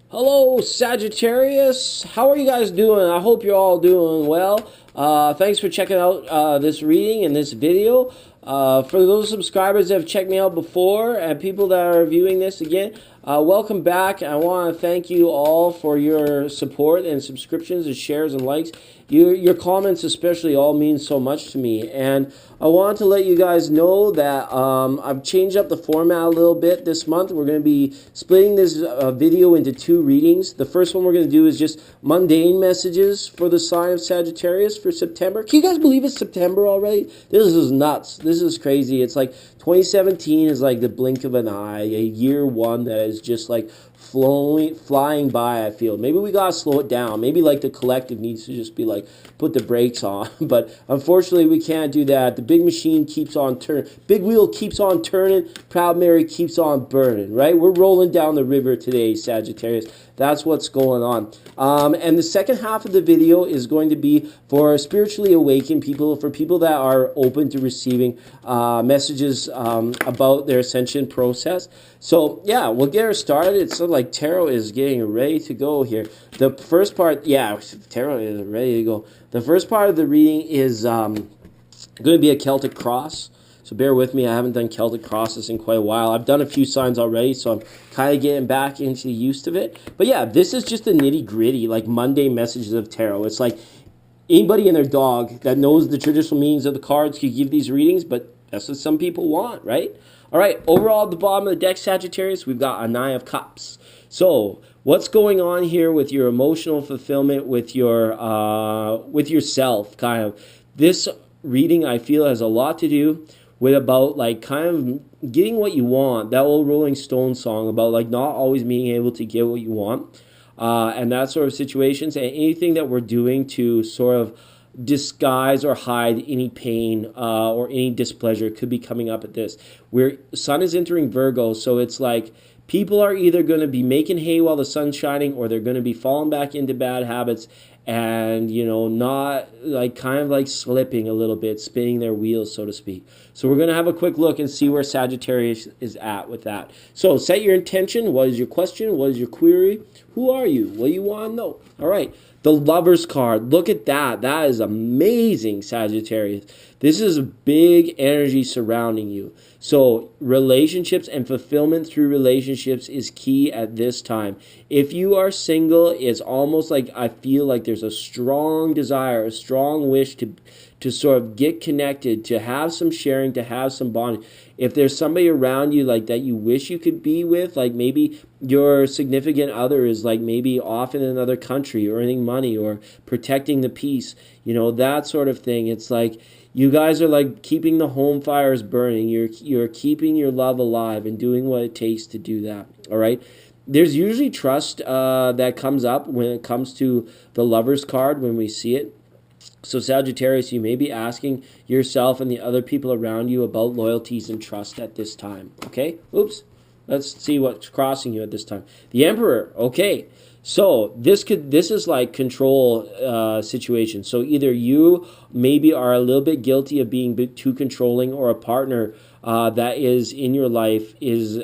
Hello, Sagittarius. How are you guys doing? I hope you're all doing well. Thanks for checking out this reading and this video. For those subscribers that have checked me out before and people that are viewing this again, welcome back. I want to thank you all for your support and subscriptions and shares and likes. Your comments especially all mean so much to me. And I want to let you guys know that I've changed up the format a little bit this month. We're going to be splitting this video into two readings. The first one we're going to do is just mundane messages for the sign of Sagittarius for September. Can you guys believe it's September already? This is nuts. This is crazy. It's like 2017 is like the blink of an eye, a year one that is just like flying by. I feel maybe we gotta slow it down. Maybe like the collective needs to just be like put the brakes on. But unfortunately, we can't do that. The big machine keeps on turning. Big wheel keeps on turning. Proud Mary keeps on burning. Right? We're rolling down the river today, Sagittarius. That's what's going on. And the second half of the video is going to be for spiritually awakened people, for people that are open to receiving messages about their ascension process. So yeah, we'll get her started. It's sort of like tarot is getting ready to go here. The first part, yeah, tarot is ready to go. The first part of the reading is going to be a Celtic cross. So bear with me. I haven't done Celtic crosses in quite a while. I've done a few signs already, so I'm kind of getting back into the use of it. But yeah, this is just the nitty-gritty, like Monday messages of tarot. It's like anybody and their dog that knows the traditional meanings of the cards could give these readings, but that's what some people want, right? All right, overall at the bottom of the deck, Sagittarius, we've got a Nine of Cups. So what's going on here with your emotional fulfillment, with yourself, kind of? This reading, I feel, has a lot to do with about like kind of getting what you want. That old Rolling Stone song about like not always being able to get what you want, and that sort of situations, and anything that we're doing to sort of disguise or hide any pain or any displeasure could be coming up at this. Where Sun is entering Virgo, so it's like people are either going to be making hay while the sun's shining, or they're going to be falling back into bad habits and, you know, not like kind of like slipping a little bit, spinning their wheels, so to speak. So we're going to have a quick look and see where Sagittarius is at with that. So set your intention. What is your question? What is your query? Who are you? What do you want to know? All right. The Lover's card. Look at that. That is amazing, Sagittarius. This is a big energy surrounding you. So relationships and fulfillment through relationships is key at this time. If you are single, it's almost like I feel like there's a strong desire, a strong wish to sort of get connected, to have some sharing, to have some bonding. If there's somebody around you like that you wish you could be with, like maybe your significant other is like maybe off in another country or earning money or protecting the peace, you know, that sort of thing. It's like you guys are like keeping the home fires burning. You're keeping your love alive and doing what it takes to do that. All right. There's usually trust that comes up when it comes to the Lover's card when we see it. So Sagittarius, you may be asking yourself and the other people around you about loyalties and trust at this time. Okay? Oops. Let's see what's crossing you at this time. The Emperor. Okay. So this is like control situation. So either you maybe are a little bit guilty of being too controlling, or a partner that is in your life is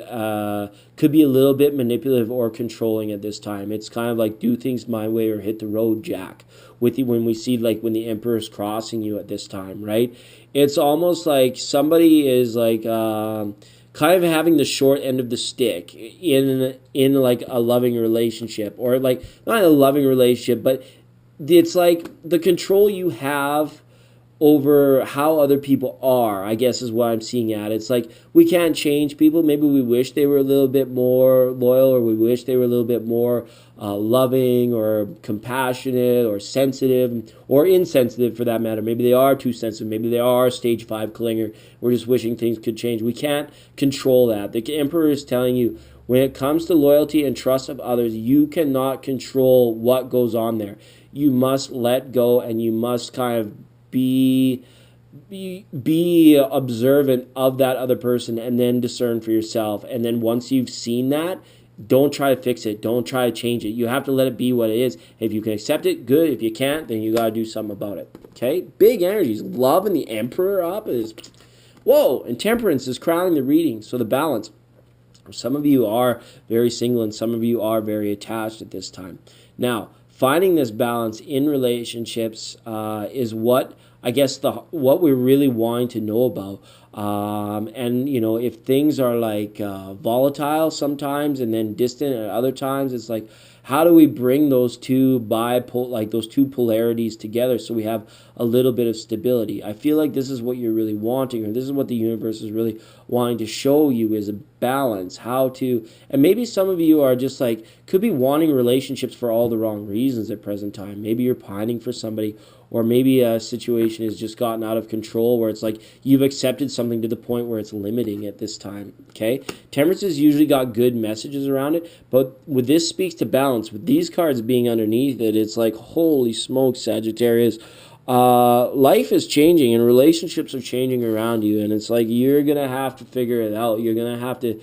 could be a little bit manipulative or controlling at this time. It's kind of like do things my way or hit the road, Jack. With you, when we see like when the Emperor is crossing you at this time, right? It's almost like somebody is like kind of having the short end of the stick in like a loving relationship, or like not a loving relationship, but it's like the control you have over how other people are, I guess is what I'm seeing at. It's like we can't change people. Maybe we wish they were a little bit more loyal, or we wish they were a little bit more loving or compassionate or sensitive or insensitive for that matter. Maybe they are too sensitive. Maybe they are stage 5 clinger. We're just wishing things could change. We can't control that. The Emperor is telling you, when it comes to loyalty and trust of others, you cannot control what goes on there. You must let go, and you must kind of be observant of that other person, and then discern for yourself. And then once you've seen that, don't try to fix it. Don't try to change it. You have to let it be what it is. If you can accept it, good. If you can't, then you got to do something about it. Okay? Big energies. Love and the Emperor up is, whoa, and Temperance is crowning the reading. So the balance. Some of you are very single and some of you are very attached at this time. Now, finding this balance in relationships is what I guess what we're really wanting to know about. And if things are like volatile sometimes and then distant at other times, it's like, how do we bring those those two polarities together so we have a little bit of stability? I feel like this is what you're really wanting, or this is what the universe is really wanting to show you, is a balance. And maybe some of you are just like, could be wanting relationships for all the wrong reasons at present time. Maybe you're pining for somebody, or maybe a situation has just gotten out of control where it's like you've accepted something to the point where it's limiting at this time, okay? Temperance has usually got good messages around it, but with this speaks to balance. With these cards being underneath it, it's like, holy smokes, Sagittarius. Life is changing and relationships are changing around you, and it's like you're going to have to figure it out. You're going to have to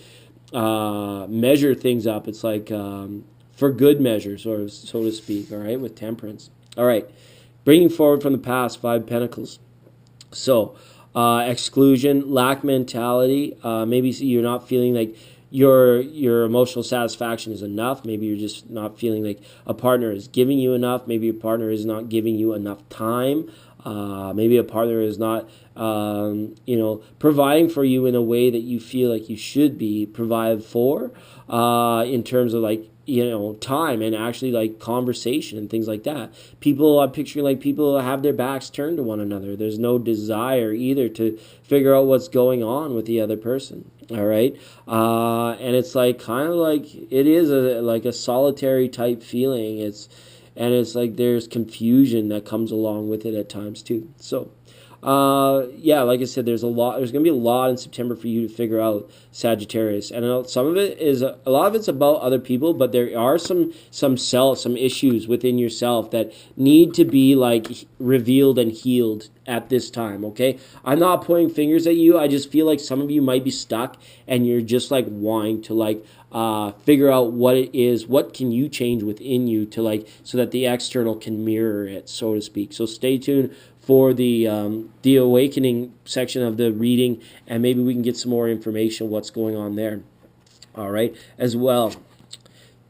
measure things up. It's like for good measure, so to speak, all right, with temperance. All right. Bringing forward from the past, 5 Pentacles. So, exclusion, lack mentality. Maybe you're not feeling like your emotional satisfaction is enough. Maybe you're just not feeling like a partner is giving you enough. Maybe your partner is not giving you enough time. Maybe a partner is not, providing for you in a way that you feel like you should be provided for, in terms of like, time and actually like conversation and things like that. I'm picturing like people have their backs turned to one another. There's no desire either to figure out what's going on with the other person. All right. And it's like kind of like it is like a solitary type feeling. It's like there's confusion that comes along with it at times too. So like I said, there's going to be a lot in September for you to figure out, Sagittarius. And a lot of it's about other people, but there are some issues within yourself that need to be like revealed and healed at this time, okay? I'm not pointing fingers at you. I just feel like some of you might be stuck and you're just like wanting to like figure out what it is, what can you change within you to like, so that the external can mirror it, so to speak. So stay tuned for the awakening section of the reading, and maybe we can get some more information what's going on there. All right, as well.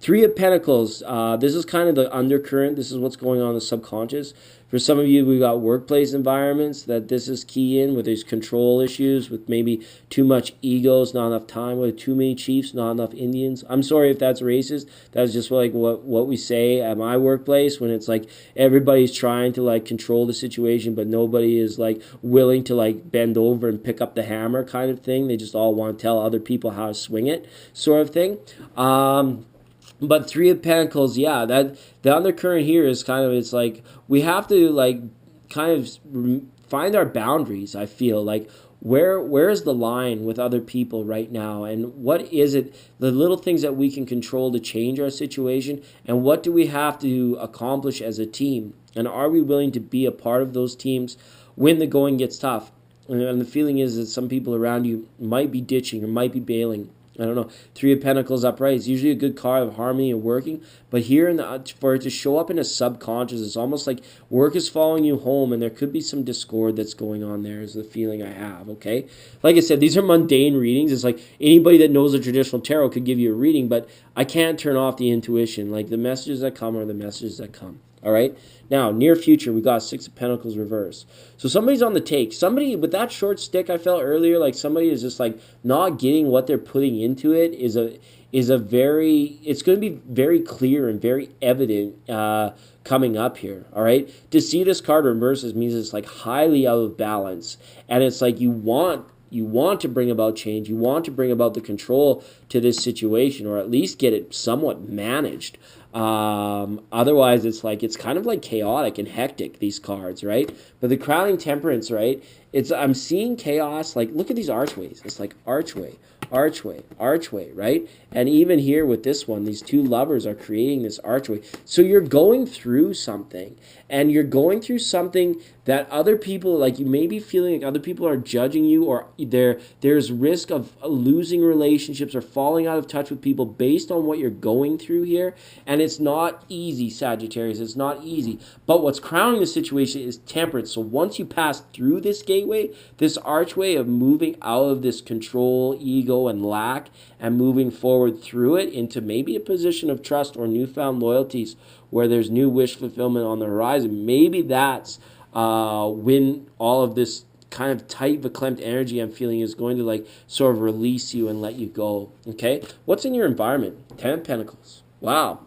3 of Pentacles. This is kind of the undercurrent. This is what's going on in the subconscious. For some of you, we've got workplace environments that this is key in, with these control issues, with maybe too much egos, not enough time, with too many chiefs, not enough Indians. I'm sorry if that's racist. That's just like what we say at my workplace, when it's like everybody's trying to like control the situation, but nobody is like willing to like bend over and pick up the hammer kind of thing. They just all want to tell other people how to swing it, sort of thing. But 3 of Pentacles, yeah, that the undercurrent here is kind of, it's like we have to like kind of find our boundaries. I feel like where is the line with other people right now, and what is it, the little things that we can control to change our situation, and what do we have to accomplish as a team, and are we willing to be a part of those teams when the going gets tough? And the feeling is that some people around you might be ditching or might be bailing. I don't know. 3 of Pentacles upright is usually a good card of harmony and working, but here for it to show up in a subconscious, it's almost like work is following you home, and there could be some discord that's going on there, is the feeling I have, okay? Like I said, these are mundane readings. It's like anybody that knows the traditional tarot could give you a reading, but I can't turn off the intuition. Like the messages that come are the messages that come. All right. Now, near future, we got 6 of Pentacles reverse. So somebody's on the take. Somebody with that short stick I felt earlier, like somebody is just like not getting what they're putting into it. It's going to be very clear and very evident coming up here. All right. To see this card reverses means it's like highly out of balance, and it's like you want to bring about change. You want to bring about the control to this situation, or at least get it somewhat managed. Otherwise, it's kind of like chaotic and hectic, these cards, right? But the crowning temperance, right? I'm seeing chaos. Like, look at these archways. It's like archway, right? And even here with this one, these 2 lovers are creating this archway. So you're going through something, and you're going through something that other people, like, you may be feeling like other people are judging you, or there's risk of losing relationships or falling out of touch with people based on what you're going through here. And it's not easy, Sagittarius. It's not easy. But what's crowning the situation is temperance. So once you pass through this gateway, this archway of moving out of this control, ego, know and lack, and moving forward through it into maybe a position of trust or newfound loyalties where there's new wish fulfillment on the horizon. Maybe that's when all of this kind of tight, verklempt energy I'm feeling is going to like sort of release you and let you go. Okay, what's in your environment? 10 of Pentacles. Wow.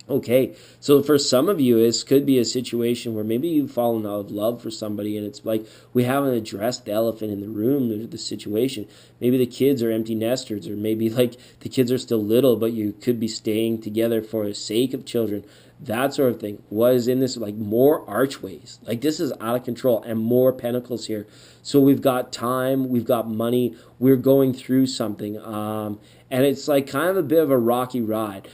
Okay, so for some of you, this could be a situation where maybe you've fallen out of love for somebody, and it's like we haven't addressed the elephant in the room, the situation. Maybe the kids are empty nesters, or maybe like the kids are still little, but you could be staying together for the sake of children, that sort of thing. What is in this? Like more archways. Like this is out of control, and more pentacles here. So we've got time, we've got money, we're going through something, and it's like kind of a bit of a rocky ride.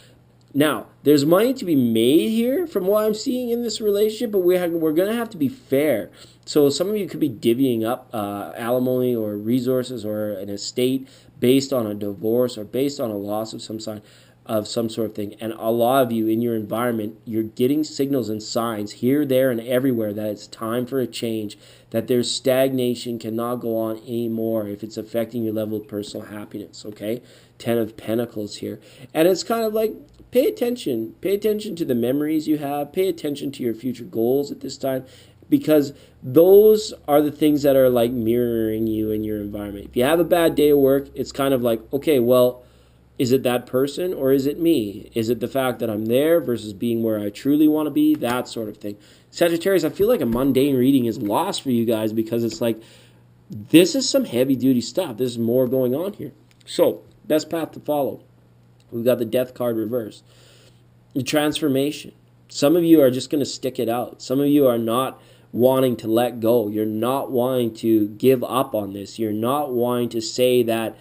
Now, there's money to be made here from what I'm seeing in this relationship, but we're going to have to be fair. So some of you could be divvying up alimony or resources or an estate based on a divorce or based on a loss of some sort of thing. And a lot of you in your environment, you're getting signals and signs here, there, and everywhere that it's time for a change, that there's stagnation, cannot go on anymore if it's affecting your level of personal happiness, okay? 10 of Pentacles here. And it's kind of like, pay attention. Pay attention to the memories you have. Pay attention to your future goals at this time, because those are the things that are like mirroring you in your environment. If you have a bad day at work, it's kind of like, okay, well, is it that person or is it me? Is it the fact that I'm there versus being where I truly want to be? That sort of thing. Sagittarius, I feel like a mundane reading is lost for you guys, because it's like, this is some heavy duty stuff. There's more going on here. So, best path to follow. We've got the Death card reversed. The transformation. Some of you are just going to stick it out. Some of you are not wanting to let go. You're not wanting to give up on this. You're not wanting to say that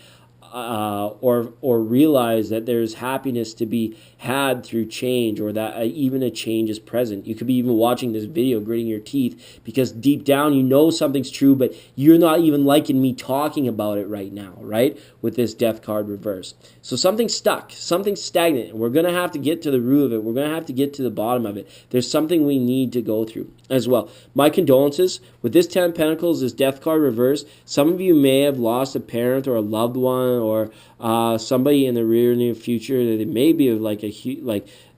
or realize that there's happiness to be had through change, or that even a change is present. You could be even watching this video gritting your teeth because deep down you know something's true, but you're not even liking me talking about it right now, right? With this Death card reverse. So something's stuck, something's stagnant, and we're going to have to get to the root of it. We're going to have to get to the bottom of it. There's something we need to go through as well. My condolences. With this 10 of Pentacles, this Death card reverse, some of you may have lost a parent or a loved one, or somebody in the near future that it may be like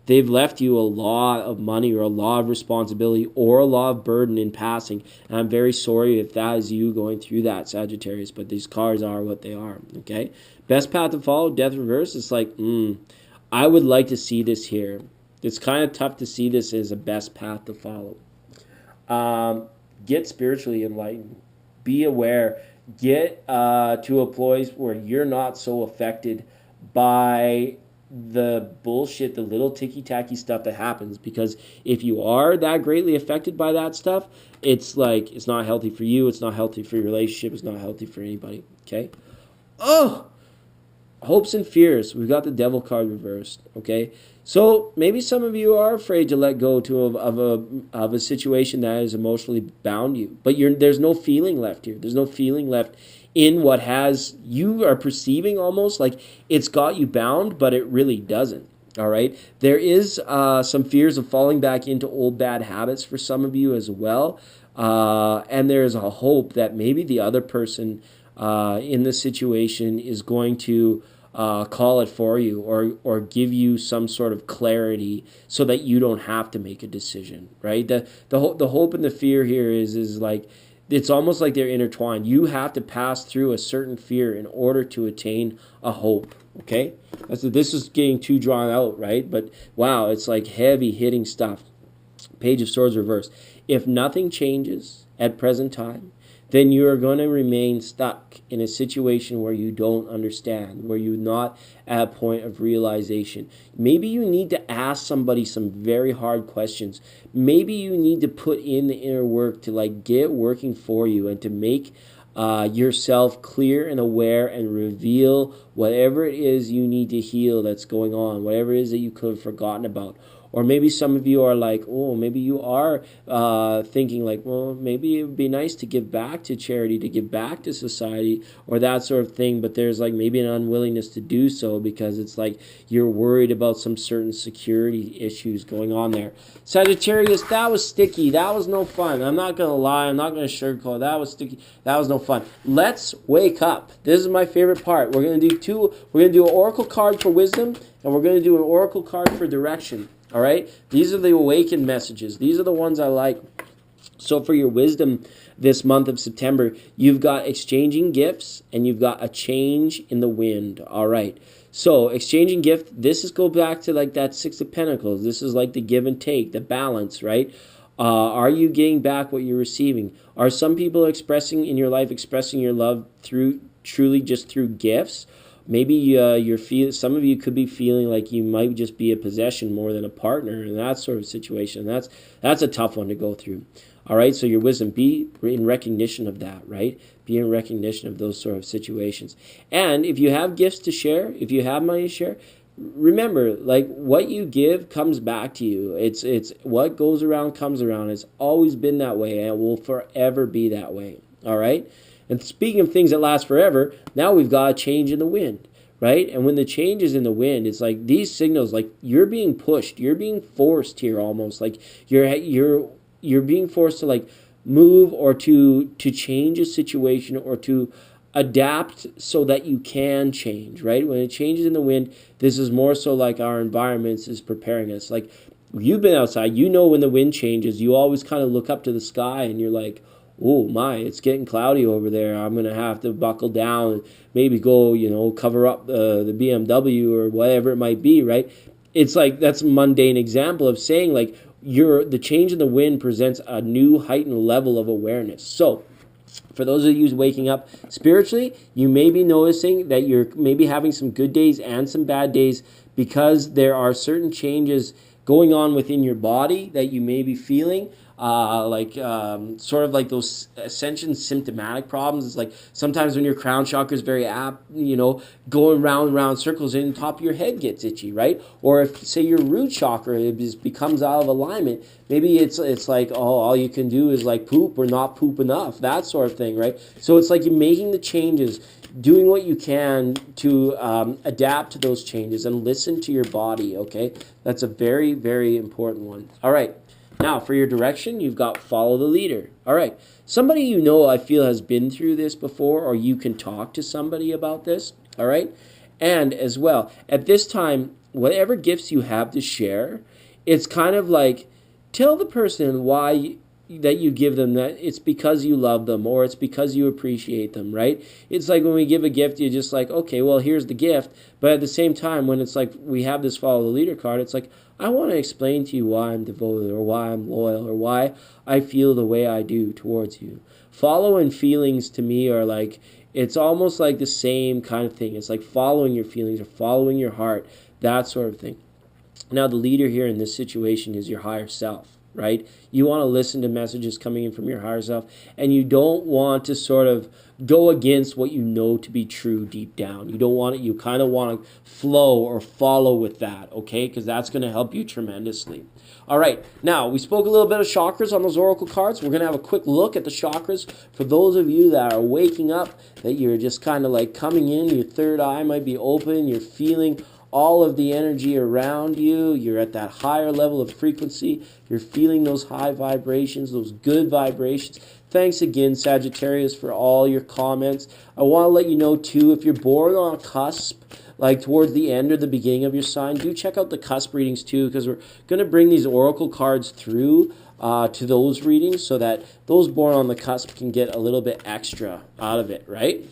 they've left you a lot of money or a lot of responsibility or a lot of burden in passing. And I'm very sorry if that is you going through that, Sagittarius, but these cards are what they are, okay? Best path to follow, Death reverse. It's like, I would like to see this here. It's kind of tough to see this as a best path to follow. Get spiritually enlightened. Be aware. Get to a place where you're not so affected by the bullshit, the little ticky-tacky stuff that happens. Because if you are that greatly affected by that stuff, it's like, it's not healthy for you. It's not healthy for your relationship. It's not healthy for anybody. Okay? Oh! Hopes and fears. We've got the Devil card reversed. Okay? So maybe some of you are afraid to let go of a situation that has emotionally bound you. But there's no feeling left here. There's no feeling left in what you are perceiving almost like it's got you bound, but it really doesn't. All right? There is some fears of falling back into old bad habits for some of you as well. And there's a hope that maybe the other person in this situation is going to call it for you, or give you some sort of clarity so that you don't have to make a decision, right? The hope and the fear here is like, it's almost like they're intertwined. You have to pass through a certain fear in order to attain a hope, okay? This is getting too drawn out, right? But wow, it's like heavy hitting stuff. Page of Swords reversed. If nothing changes at present time, then you are going to remain stuck in a situation where you don't understand, where you're not at a point of realization. Maybe you need to ask somebody some very hard questions. Maybe you need to put in the inner work to like get working for you and to make yourself clear and aware and reveal whatever it is you need to heal that's going on, whatever it is that you could have forgotten about. Or maybe some of you are like, oh, maybe you are thinking like, well, maybe it would be nice to give back to charity, to give back to society, or that sort of thing, but there's like maybe an unwillingness to do so because it's like you're worried about some certain security issues going on there. Sagittarius, that was sticky. That was no fun. I'm not going to lie. I'm not going to sugarcoat. That was sticky. That was no fun. Let's wake up. This is my favorite part. We're going to do two. We're going to do an oracle card for wisdom, and we're going to do an oracle card for direction. All right? These are the awakened messages. These are the ones I like. So for your wisdom this month of September, you've got exchanging gifts, and you've got a change in the wind. All right. So exchanging gift, this is go back to like that Six of Pentacles. This is like the give and take, the balance, right? Are you getting back what you're receiving? Are some people expressing in your life, expressing your love through truly just through gifts? Maybe some of you could be feeling like you might just be a possession more than a partner, and that sort of situation. That's a tough one to go through. All right, so your wisdom, be in recognition of that, right? Be in recognition of those sort of situations. And if you have gifts to share, if you have money to share, remember, like, what you give comes back to you. It's what goes around comes around. It's always been that way, and it will forever be that way. All right? And speaking of things that last forever, now we've got a change in the wind, right? And when the change is in the wind, it's like these signals, like you're being pushed, you're being forced here almost, like you're being forced to like move or to change a situation or to adapt so that you can change, right? When it changes in the wind, this is more so like our environments is preparing us. Like you've been outside, you know when the wind changes, you always kind of look up to the sky and you're like, oh my, it's getting cloudy over there. I'm going to have to buckle down and maybe go, cover up the BMW or whatever it might be, right? It's like that's a mundane example of saying like the change in the wind presents a new heightened level of awareness. So for those of you waking up spiritually, you may be noticing that you're maybe having some good days and some bad days because there are certain changes going on within your body that you may be feeling. Sort of like those ascension symptomatic problems. It's like sometimes when your crown chakra is very apt, going round and round circles and the top of your head gets itchy, right? Or if, say, your root chakra becomes out of alignment, maybe it's like, all you can do is like poop or not poop enough, that sort of thing, right? So it's like you're making the changes, doing what you can to adapt to those changes and listen to your body, okay? That's a very, very important one. All right. Now, for your direction, you've got follow the leader. All right. Somebody I feel has been through this before, or you can talk to somebody about this. All right. And as well, at this time, whatever gifts you have to share, it's kind of like tell the person why that you give them that it's because you love them or it's because you appreciate them, right? It's like when we give a gift, you're just like, okay, well, here's the gift. But at the same time, when it's like we have this follow the leader card, it's like, I want to explain to you why I'm devoted or why I'm loyal or why I feel the way I do towards you. Follow and feelings to me are like, it's almost like the same kind of thing. It's like following your feelings or following your heart, that sort of thing. Now, the leader here in this situation is your higher self, right? You want to listen to messages coming in from your higher self, and you don't want to sort of go against what you know to be true deep down. You don't want it. You kind of want to flow or follow with that, okay? Because that's going to help you tremendously. All right. Now, we spoke a little bit of chakras on those oracle cards. We're going to have a quick look at the chakras. For those of you that are waking up, that you're just kind of like coming in, your third eye might be open, you're feeling all of the energy around you. You're at that higher level of frequency. You're feeling those high vibrations, those good vibrations. Thanks again, Sagittarius, for all your comments. I want to let you know, too, if you're born on a cusp, like towards the end or the beginning of your sign, do check out the cusp readings, too, because we're going to bring these oracle cards through to those readings so that those born on the cusp can get a little bit extra out of it, right?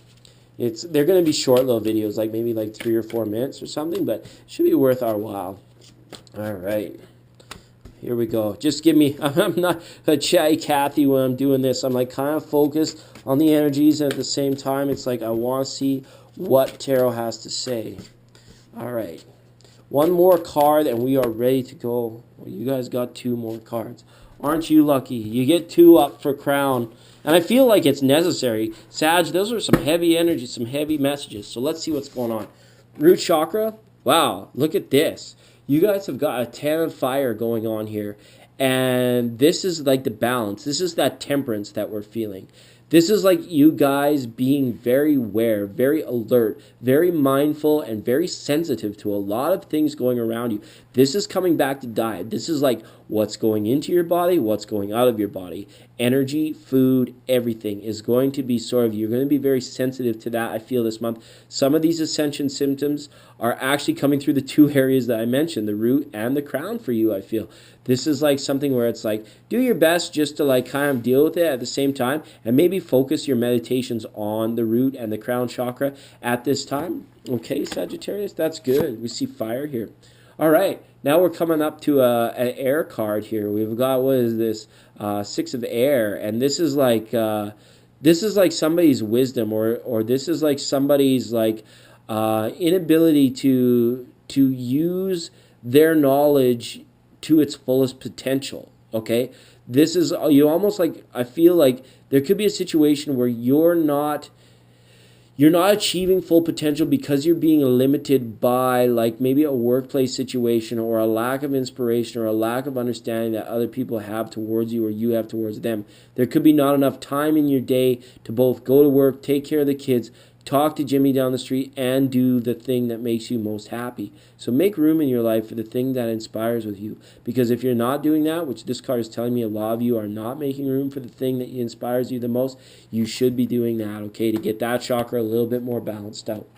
They're going to be short little videos, like maybe like 3 or 4 minutes or something, but it should be worth our while. All right. Here we go. Just give me, I'm not a chatty Cathy when I'm doing this. I'm like kind of focused on the energies, and at the same time, it's like I want to see what tarot has to say. All right. One more card, and we are ready to go. Well, you guys got 2 more cards. Aren't you lucky? You get 2 up for crown. And I feel like it's necessary. Sag, those are some heavy energy, some heavy messages. So let's see what's going on. Root chakra. Wow, look at this. you guys have got a 10 of fire going on here. And this is like the balance. This is that temperance that we're feeling. This is like you guys being very aware, very alert, very mindful, and very sensitive to a lot of things going around you. This is coming back to diet. This is like what's going into your body, what's going out of your body. Energy, food, everything is going to be sort of, you're going to be very sensitive to that, I feel, this month. Some of these ascension symptoms are actually coming through the two areas that I mentioned, the root and the crown for you, I feel. This is like something where it's like, do your best just to like kind of deal with it at the same time, and maybe focus your meditations on the root and the crown chakra at this time. Okay, Sagittarius, that's good. We see fire here. All right, now we're coming up to an air card here. We've got, what is this? 6 of air, and this is like somebody's wisdom, or this is like somebody's like inability to use their knowledge to its fullest potential. Okay, this is, you almost like, I feel like there could be a situation where you're not achieving full potential because you're being limited by like maybe a workplace situation, or a lack of inspiration, or a lack of understanding that other people have towards you or you have towards them. There could be not enough time in your day to both go to work, take care of the kids, talk to Jimmy down the street, and do the thing that makes you most happy. So make room in your life for the thing that inspires with you. Because if you're not doing that, which this card is telling me a lot of you are not making room for the thing that inspires you the most, you should be doing that, okay, to get that chakra a little bit more balanced out.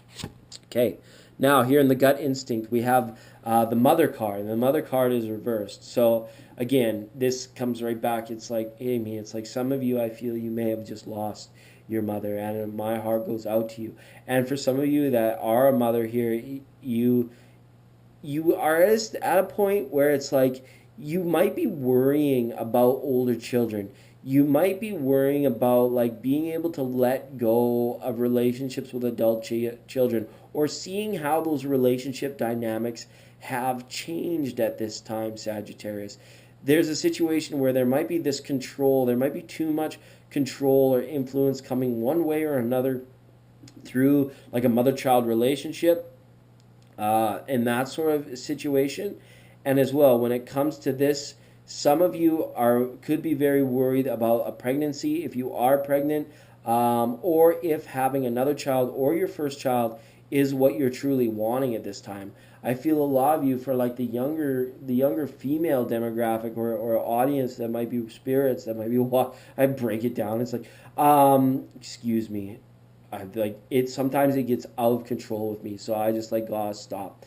Okay, now here in the gut instinct, we have the mother card, and the mother card is reversed. So again, this comes right back. It's like, Amy, it's like some of you, I feel you may have just lost your mother, and my heart goes out to you. And for some of you that are a mother here, you are at a point where it's like you might be worrying about older children. You might be worrying about like being able to let go of relationships with adult children, or seeing how those relationship dynamics have changed at this time, Sagittarius. There's a situation where there might be this control, there might be too much control or influence coming one way or another through like a mother-child relationship, in that sort of situation. And as well, when it comes to this, some of you could be very worried about a pregnancy, if you are pregnant, or if having another child or your first child is what you're truly wanting at this time. I feel a lot of you, for like the younger female demographic, or audience that might be spirits that might be, I break it down. It's like, excuse me, sometimes it gets out of control with me, so I just like gotta stop.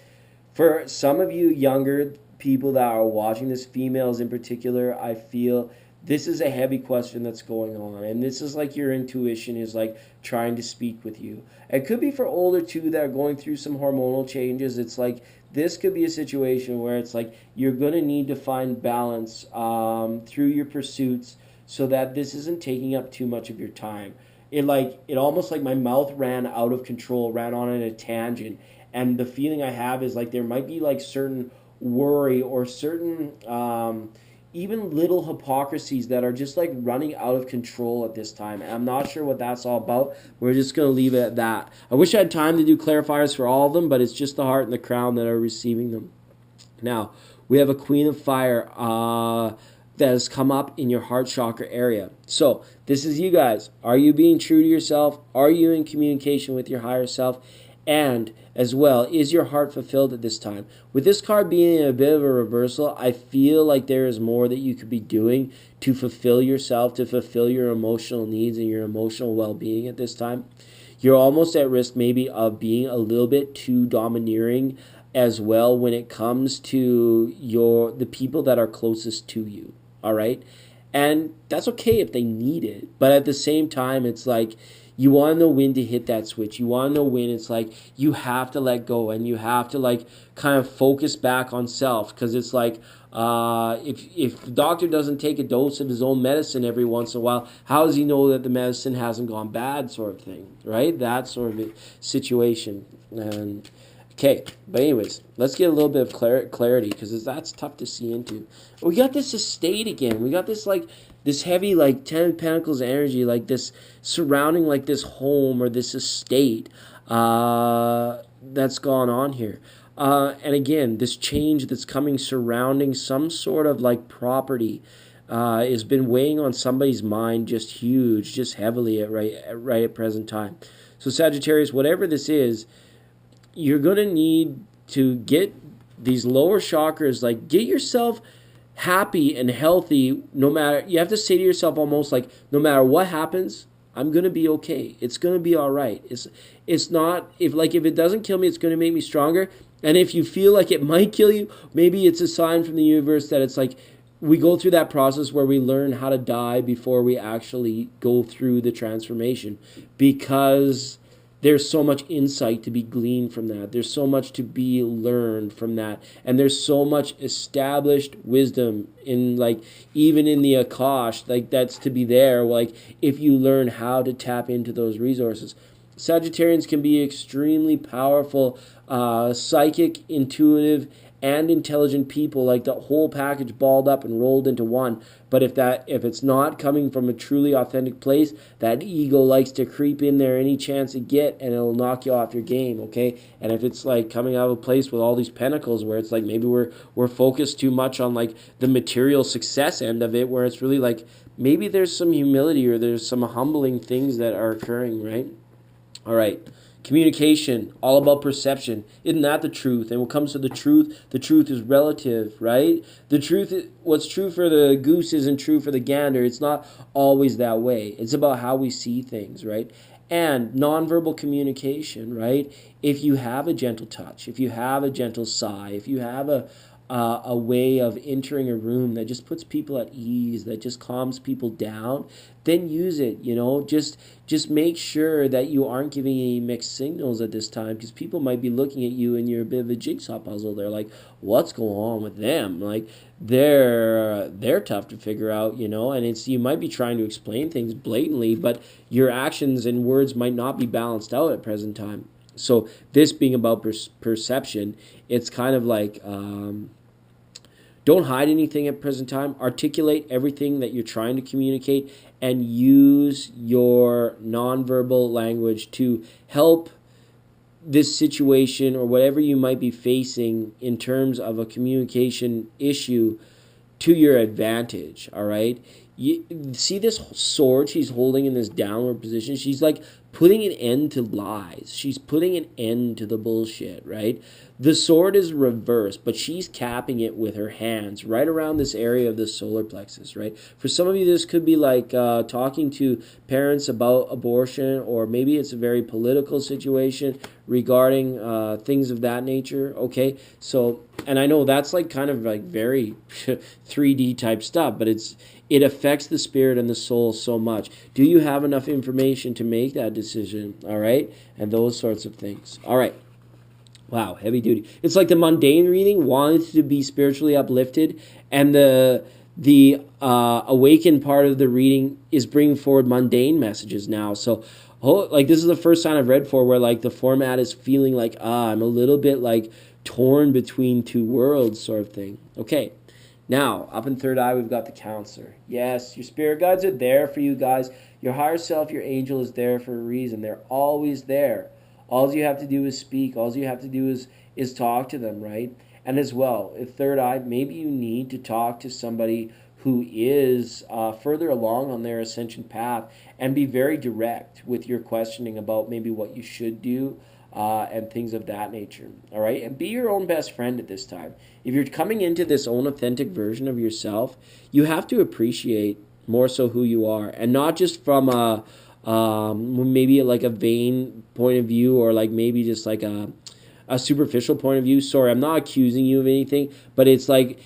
For some of you younger people that are watching this, females in particular, I feel this is a heavy question that's going on, and this is like your intuition is like trying to speak with you. It could be for older too that are going through some hormonal changes. It's like this could be a situation where it's like you're going to need to find balance through your pursuits, so that this isn't taking up too much of your time. It almost like my mouth ran out of control, ran on a tangent, and the feeling I have is like there might be like certain worry or certain even little hypocrisies that are just like running out of control at this time. And I'm not sure what that's all about. We're just going to leave it at that. I wish I had time to do clarifiers for all of them, but it's just the heart and the crown that are receiving them. Now, we have a Queen of Fire that has come up in your heart chakra area. So this is you guys. Are you being true to yourself? Are you in communication with your higher self? And as well, is your heart fulfilled at this time? With this card being a bit of a reversal, I feel like there is more that you could be doing to fulfill yourself, to fulfill your emotional needs and your emotional well-being at this time. You're almost at risk maybe of being a little bit too domineering as well when it comes to the people that are closest to you, all right? And that's okay if they need it, but at the same time, it's like, you want to know when to hit that switch. You want to know when it's like you have to let go, and you have to like kind of focus back on self, because it's like if the doctor doesn't take a dose of his own medicine every once in a while, how does he know that the medicine hasn't gone bad, sort of thing, right? That sort of a situation. And okay, but anyways, let's get a little bit of clarity, because that's tough to see into. We got this estate again. We got this like this heavy like 10 of Pentacles energy, like this surrounding like this home or this estate that's gone on here. And again, this change that's coming surrounding some sort of like property has been weighing on somebody's mind just huge, just heavily right at present time. So Sagittarius, whatever this is, you're going to need to get these lower chakras, like get yourself happy and healthy. No matter, you have to say to yourself almost like, no matter what happens, I'm gonna be okay. It's gonna be all right. It's not, if it doesn't kill me, it's gonna make me stronger. And if you feel like it might kill you, maybe it's a sign from the universe that it's like we go through that process where we learn how to die before we actually go through the transformation, because there's so much insight to be gleaned from that. There's so much to be learned from that. And there's so much established wisdom in, like, even in the Akash, like, that's to be there, like, if you learn how to tap into those resources. Sagittarians can be extremely powerful, psychic, intuitive, and intelligent people, like the whole package balled up and rolled into one. But if it's not coming from a truly authentic place, that ego likes to creep in there any chance it get, and it'll knock you off your game. Okay, and if it's like coming out of a place with all these pentacles, where it's like maybe we're focused too much on like the material success end of it, where it's really like maybe there's some humility or there's some humbling things that are occurring, right? All right. Communication, all about perception. Isn't that the truth? And when it comes to the truth is relative, right? The truth, what's true for the goose isn't true for the gander. It's not always that way. It's about how we see things, right? And nonverbal communication, right? If you have a gentle touch, if you have a gentle sigh, if you have a way of entering a room that just puts people at ease, that just calms people down, then use it. Just make sure that you aren't giving any mixed signals at this time, because people might be looking at you and you're a bit of a jigsaw puzzle. They're like, what's going on with them? Like, they're tough to figure out, and you might be trying to explain things blatantly, but your actions and words might not be balanced out at present time. So this being about perception, it's kind of like, don't hide anything at present time. Articulate everything that you're trying to communicate, and use your nonverbal language to help this situation or whatever you might be facing in terms of a communication issue to your advantage. All right. You see this sword she's holding in this downward position? She's like putting an end to lies. She's putting an end to the bullshit, right? The sword is reversed, but she's capping it with her hands right around this area of the solar plexus, right? For some of you, this could be like talking to parents about abortion, or maybe it's a very political situation regarding things of that nature, okay? So, and I know that's like kind of like very 3D type stuff, but it affects the spirit and the soul so much. Do you have enough information to make that decision? All right? And those sorts of things. All right. Wow, heavy duty. It's like the mundane reading wanted to be spiritually uplifted, and the awakened part of the reading is bringing forward mundane messages now. So, like, this is the first time I've read for where like the format is feeling like, I'm a little bit like torn between two worlds sort of thing. Okay. Now, up in third eye, we've got the counselor. Yes, your spirit guides are there for you guys. Your higher self, your angel, is there for a reason. They're always there. All you have to do is speak. All you have to do is talk to them, right? And as well, if third eye, maybe you need to talk to somebody who is further along on their ascension path, and be very direct with your questioning about maybe what you should do, and things of that nature. All right? And be your own best friend at this time. If you're coming into this own authentic version of yourself, you have to appreciate more so who you are, and not just from a maybe like a vain point of view, or like maybe just like a superficial point of view. Sorry, I'm not accusing you of anything, but it's like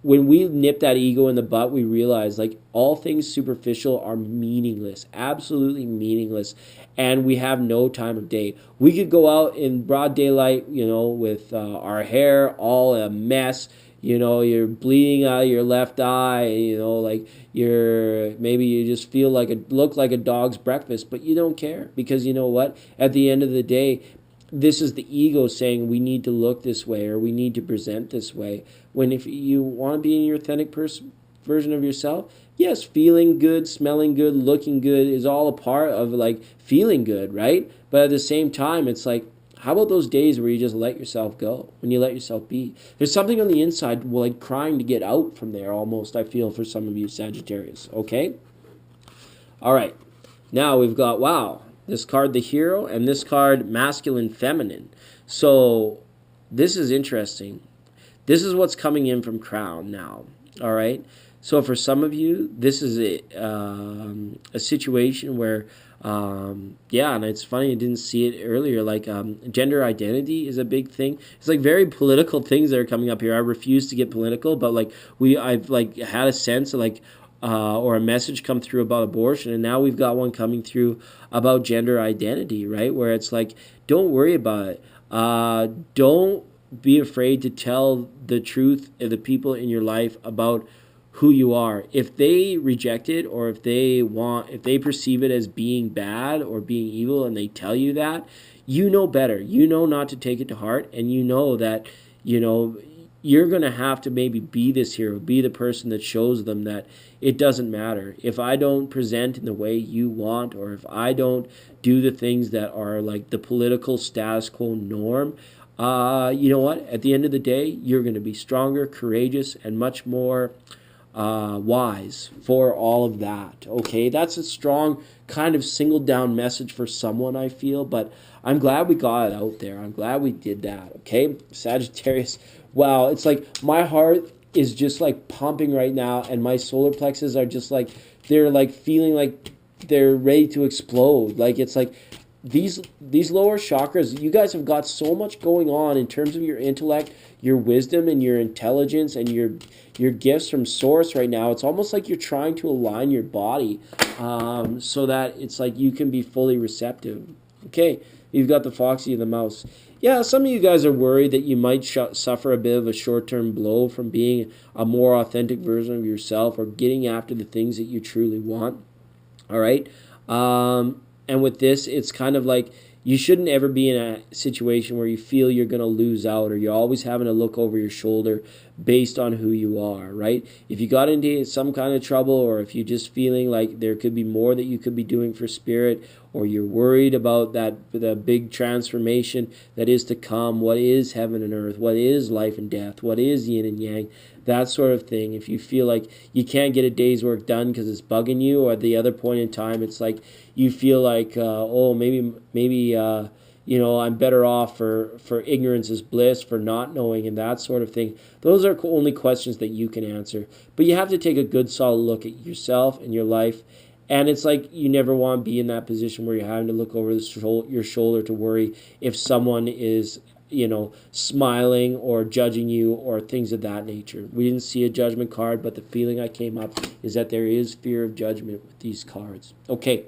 when we nip that ego in the butt, we realize like all things superficial are meaningless, absolutely meaningless, and we have no time of day. We could go out in broad daylight, with our hair all a mess. You're bleeding out of your left eye, like maybe you just feel like look like a dog's breakfast, but you don't care, because you know what? At the end of the day, this is the ego saying we need to look this way, or we need to present this way. When if you want to be in your authentic version of yourself, yes, feeling good, smelling good, looking good is all a part of like feeling good, right? But at the same time, it's like, How about those days where you just let yourself go, when you let yourself be? There's something on the inside, like crying to get out from there almost, I feel, for some of you Sagittarius, okay? All right. Now we've got, wow, this card, the Hero, and this card, Masculine, Feminine. So this is interesting. This is what's coming in from Crown now, all right? So for some of you, this is a situation where, yeah, and it's funny I didn't see it earlier. Like gender identity is a big thing. It's like very political things that are coming up here. I refuse to get political, but like I've like had a sense of like, or a message come through about abortion, and now we've got one coming through about gender identity, right? Where it's like, don't worry about it. Don't be afraid to tell the truth of the people in your life about who you are. If they reject it, or if they perceive it as being bad or being evil, and they tell you that, you know better. You know not to take it to heart, and you know that, you're going to have to maybe be this hero, be the person that shows them that it doesn't matter. If I don't present in the way you want, or if I don't do the things that are like the political status quo norm, you know what? At the end of the day, you're going to be stronger, courageous, and much more wise for all of that. Okay, that's a strong kind of singled down message for someone, I feel, but I'm glad we got it out there. I'm glad we did that. Okay, Sagittarius. Wow, it's like my heart is just like pumping right now, and my solar plexus are just like, they're like feeling like they're ready to explode. Like it's like these lower chakras, you guys have got so much going on in terms of your intellect, your wisdom, and your intelligence, and your gifts from source right now. It's almost like you're trying to align your body so that it's like you can be fully receptive. Okay, you've got the Foxy and the Mouse. Yeah, some of you guys are worried that you might suffer a bit of a short-term blow from being a more authentic version of yourself, or getting after the things that you truly want. All right. And with this, it's kind of like you shouldn't ever be in a situation where you feel you're going to lose out, or you're always having to look over your shoulder based on who you are, right? If you got into some kind of trouble, or if you're just feeling like there could be more that you could be doing for spirit, or you're worried about the big transformation that is to come, what is heaven and earth, what is life and death, what is yin and yang, that sort of thing. If you feel like you can't get a day's work done because it's bugging you, or at the other point in time, it's like you feel like, maybe I'm better off for ignorance is bliss, for not knowing, and that sort of thing. Those are only questions that you can answer. But you have to take a good solid look at yourself and your life. And it's like you never want to be in that position where you're having to look over your shoulder to worry if someone is, smiling or judging you or things of that nature. We didn't see a judgment card, but the feeling I came up is that there is fear of judgment with these cards. Okay,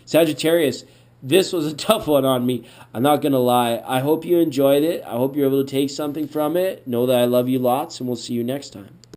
Sagittarius, this was a tough one on me. I'm not going to lie. I hope you enjoyed it. I hope you're able to take something from it. Know that I love you lots, and we'll see you next time.